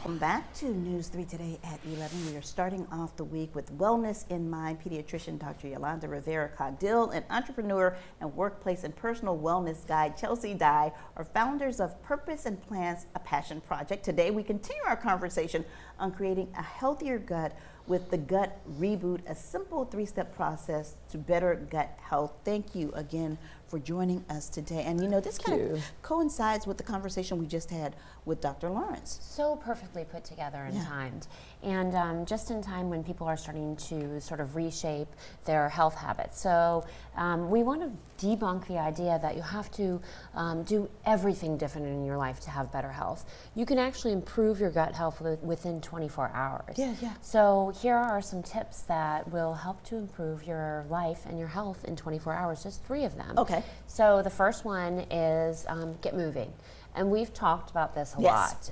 Welcome back to News 3 Today at 11. We are starting off the week with Wellness in Mind. Pediatrician Dr. Yolanda Rivera-Caudill and entrepreneur and workplace and personal wellness guide Chelsea Dye are founders of Purpose and Plants, a passion project. Today we continue our conversation on creating a healthier gut with the Gut Reboot, a simple 3-step process to better gut health. Thank you again for joining us today. And you know, this kind of coincides with the conversation we just had with Dr. Lawrence. So perfectly put together and timed. And just in time when people are starting to sort of reshape their health habits. So we want to debunk the idea that you have to do everything different in your life to have better health. You can actually improve your gut health within 24 hours. So here are some tips that will help to improve your life and your health in 24 hours, just 3 of them. Okay. So the first one is get moving. And we've talked about this a lot,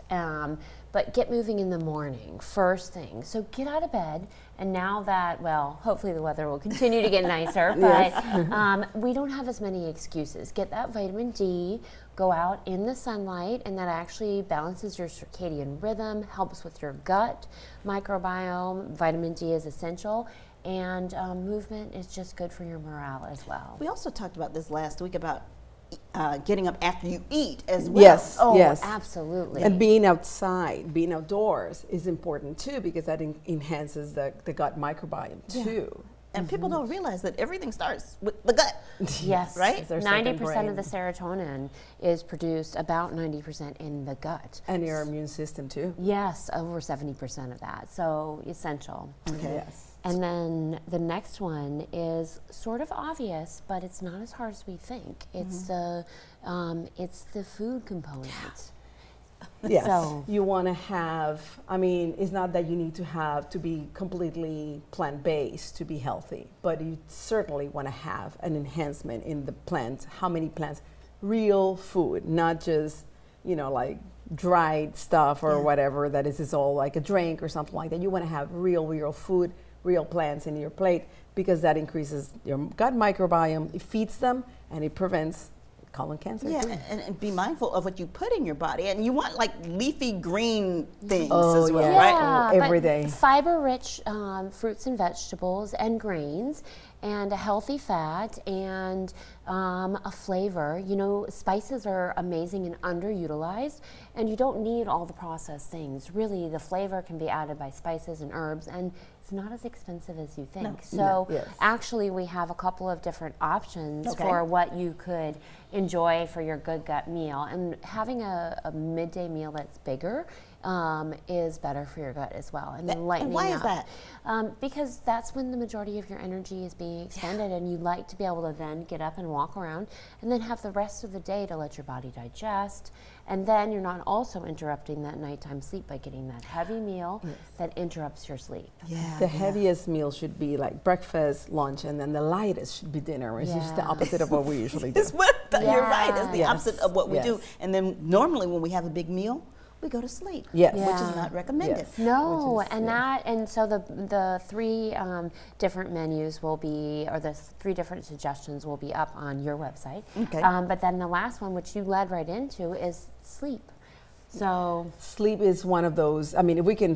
but get moving in the morning, first thing. So get out of bed, and now that, well, hopefully the weather will continue to get nicer, but we don't have as many excuses. Get that vitamin D, go out in the sunlight, and that actually balances your circadian rhythm, helps with your gut microbiome. Vitamin D is essential. And movement is just good for your morale as well. We also talked about this last week about getting up after you eat as well. Yes, absolutely. And being outside, being outdoors is important too, because that enhances the gut microbiome too. And people don't realize that everything starts with the gut. Yes, right? 90% of the serotonin is produced about 90% in the gut. And your immune system too. Yes, over 70% of that. So essential. Okay. Yes. And then the next one is sort of obvious, but it's not as hard as we think. It's the food component. Yes, so you want to have, I mean, it's not that you need to be completely plant-based to be healthy, but you certainly want to have an enhancement in the plants. How many plants? Real food, not just, you know, like dried stuff or whatever that is all like a drink or something like that. You want to have real food, real plants in your plate, because that increases your gut microbiome, it feeds them, and it prevents colon cancer. Yeah, and be mindful of what you put in your body. And you want like leafy green things as well, right? Every day. Fiber-rich fruits and vegetables and grains, and a healthy fat, and a flavor. You know, spices are amazing and underutilized, and you don't need all the processed things. Really, the flavor can be added by spices and herbs, and it's not as expensive as you think. Actually, we have a couple of different options for what you could enjoy for your good gut meal, and having a midday meal that's bigger is better for your gut as well. And then lightening why up. is that? Because that's when the majority of your energy is being expended, and you like to be able to then get up and walk around, and then have the rest of the day to let your body digest. And then you're not also interrupting that nighttime sleep by getting that heavy meal that interrupts your sleep. The heaviest meal should be like breakfast, lunch, and then the lightest should be dinner, which is just the opposite of what we usually do. You're right, it's the opposite of what we do. And then normally when we have a big meal, we go to sleep, which is not recommended. No, and so the 3 different menus will be, or the 3 different suggestions will be up on your website. Okay. But then the last one, which you led right into, is sleep. So sleep is one of those. I mean, we can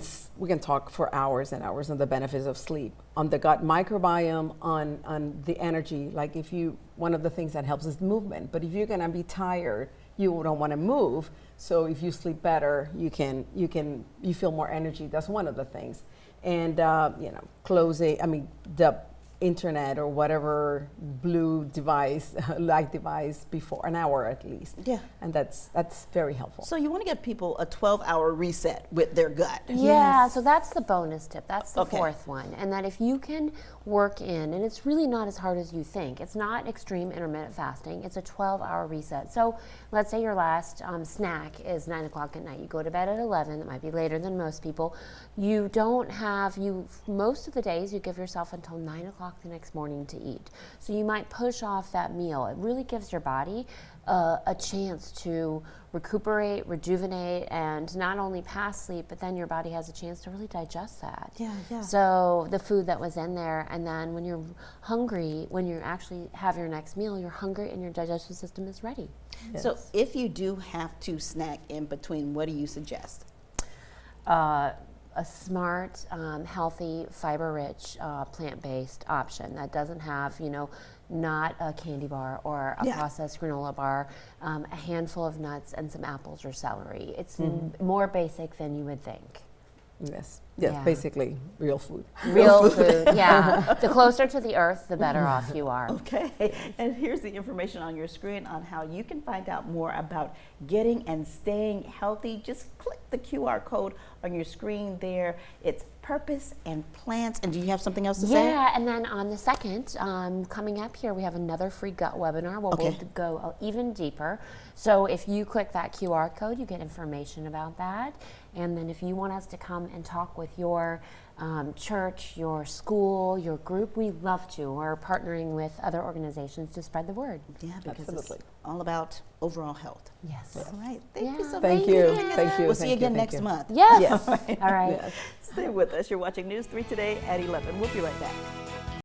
talk for hours and hours on the benefits of sleep, on the gut microbiome, on the energy. Like one of the things that helps is movement. But if you're gonna be tired, you don't want to move. So if you sleep better, you feel more energy. That's one of the things. And the internet or whatever blue device, light device before an hour at least. Yeah. And that's very helpful. So you want to give people a 12-hour reset with their gut. Yeah, so that's the bonus tip. That's the 4th one. And that if you can work in, and it's really not as hard as you think. It's not extreme intermittent fasting. It's a 12-hour reset. So let's say your last snack is 9 o'clock at night. You go to bed at 11. It might be later than most people. Most of the days you give yourself until 9 o'clock the next morning to eat. So you might push off that meal. It really gives your body a chance to recuperate, rejuvenate, and not only pass sleep, but then your body has a chance to really digest that. So the food that was in there, and then when you're hungry, when you actually have your next meal, you're hungry and your digestive system is ready. So if you do have to snack in between, what do you suggest? a smart, healthy, fiber-rich, plant-based option that doesn't have, not a candy bar or a processed granola bar, a handful of nuts and some apples or celery. It's more basic than you would think. Yes, Yeah. basically real food. Real food, yeah. The closer to the earth, the better off you are. Okay, and here's the information on your screen on how you can find out more about getting and staying healthy. Just click the QR code on your screen there. It's purpose and plants. And do you have something else to say? Yeah, and then on the 2nd, coming up here, we have another free gut webinar where we'll go even deeper. So if you click that QR code, you get information about that. And then if you want us to come and talk with your church, your school, your group, we love to. We're partnering with other organizations to spread the word. Yeah, because Absolutely. it's all about overall health. Yes. All right. Thank you so much. Thank you. Thank Thank you. We'll see you Thank you. again Thank next you. month. Yes. Yes. All right. Yes. Stay with us. You're watching News 3 Today at 11. We'll be right back.